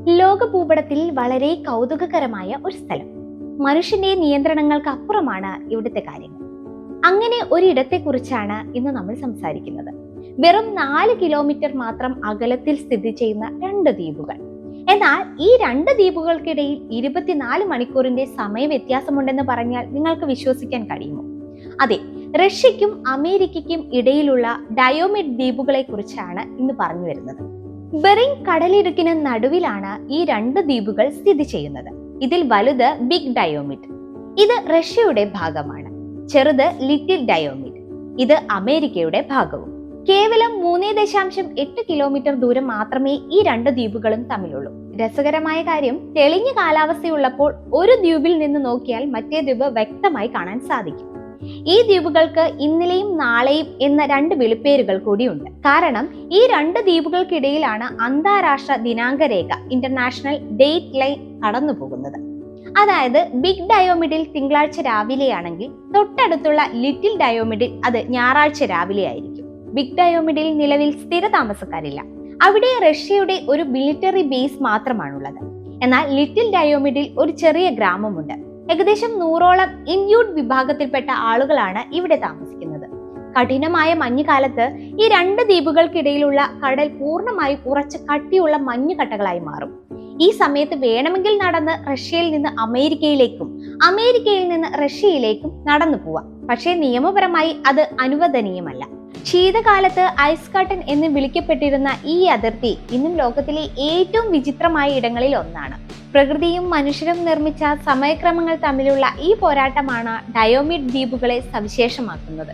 ലോക ഭൂപടത്തിൽ വളരെ കൗതുകകരമായ ഒരു സ്ഥലം. മനുഷ്യന്റെ നിയന്ത്രണങ്ങൾക്ക് അപ്പുറമാണ് ഇവിടുത്തെ കാര്യങ്ങൾ. അങ്ങനെ ഒരിടത്തെ കുറിച്ചാണ് ഇന്ന് നമ്മൾ സംസാരിക്കുന്നത്. വെറും 4 കിലോമീറ്റർ മാത്രം അകലത്തിൽ സ്ഥിതി ചെയ്യുന്ന 2 ദ്വീപുകൾ. എന്നാൽ ഈ 2 ദ്വീപുകൾക്കിടയിൽ 24 മണിക്കൂറിന്റെ സമയ വ്യത്യാസമുണ്ടെന്ന് പറഞ്ഞാൽ നിങ്ങൾക്ക് വിശ്വസിക്കാൻ കഴിയുമോ? അതെ, റഷ്യയ്ക്കും അമേരിക്കയ്ക്കും ഇടയിലുള്ള ഡയോമിഡ് ദ്വീപുകളെ കുറിച്ചാണ് ഇന്ന് പറഞ്ഞു വരുന്നത്. ബെറിങ് കടലിടുക്കിന് നടുവിലാണ് ഈ 2 ദ്വീപുകൾ സ്ഥിതി ചെയ്യുന്നത്. ഇതിൽ വലുത് ബിഗ് ഡയോമിഡ്, ഇത് റഷ്യയുടെ ഭാഗമാണ്. ചെറുത് ലിറ്റിൽ ഡയോമിഡ്, ഇത് അമേരിക്കയുടെ ഭാഗവും. കേവലം 3.8 കിലോമീറ്റർ ദൂരം മാത്രമേ ഈ 2 ദ്വീപുകളും തമ്മിലുള്ളൂ. രസകരമായ കാര്യം, തെളിഞ്ഞ കാലാവസ്ഥയുള്ളപ്പോൾ ഒരു ദ്വീപിൽ നിന്ന് നോക്കിയാൽ മറ്റേ ദ്വീപ് വ്യക്തമായി കാണാൻ സാധിക്കും. ഈ ദ്വീപുകൾക്ക് ഇന്നലെയും നാളെയും എന്ന 2 വിളിപ്പേരുകൾ കൂടിയുണ്ട്. കാരണം ഈ 2 ദ്വീപുകൾക്കിടയിലാണ് അന്താരാഷ്ട്ര ദിനാങ്ക രേഖ, ഇന്റർനാഷണൽ ഡേറ്റ് ലൈൻ കടന്നു പോകുന്നത്. അതായത് ബിഗ് ഡയോമിഡിൽ തിങ്കളാഴ്ച രാവിലെയാണെങ്കിൽ തൊട്ടടുത്തുള്ള ലിറ്റിൽ ഡയോമിഡിൽ അത് ഞായറാഴ്ച രാവിലെ ആയിരിക്കും. ബിഗ് ഡയോമിഡിൽ നിലവിൽ സ്ഥിര താമസക്കാരില്ല. അവിടെ റഷ്യയുടെ ഒരു മിലിറ്ററി ബേസ് മാത്രമാണുള്ളത്. എന്നാൽ ലിറ്റിൽ ഡയോമിഡിൽ ഒരു ചെറിയ ഗ്രാമമുണ്ട്. ഏകദേശം 100ഓളം ഇൻയൂട്ട് വിഭാഗത്തിൽപ്പെട്ട ആളുകളാണ് ഇവിടെ താമസിക്കുന്നത്. കഠിനമായ മഞ്ഞുകാലത്ത് ഈ 2 ദ്വീപുകൾക്കിടയിലുള്ള കടൽ പൂർണ്ണമായി ഉറച്ച കട്ടിയുള്ള മഞ്ഞുകട്ടകളായി മാറും. ഈ സമയത്ത് വേണമെങ്കിൽ നടന്ന് റഷ്യയിൽ നിന്ന് അമേരിക്കയിലേക്കും അമേരിക്കയിൽ നിന്ന് റഷ്യയിലേക്കും നടന്നു പോവാം. പക്ഷേ നിയമപരമായി അത് അനുവദനീയമല്ല. ശീതകാലത്ത് ഐസ് കർട്ടൻ എന്ന് വിളിക്കപ്പെട്ടിരുന്ന ഈ അതിർത്തി ഇന്നും ലോകത്തിലെ ഏറ്റവും വിചിത്രമായ ഇടങ്ങളിൽ ഒന്നാണ്. പ്രകൃതിയും മനുഷ്യരും നിർമ്മിച്ച സമയക്രമങ്ങൾ തമ്മിലുള്ള ഈ പോരാട്ടമാണ് ഡയോമിഡ് ദ്വീപുകളെ സവിശേഷമാക്കുന്നത്.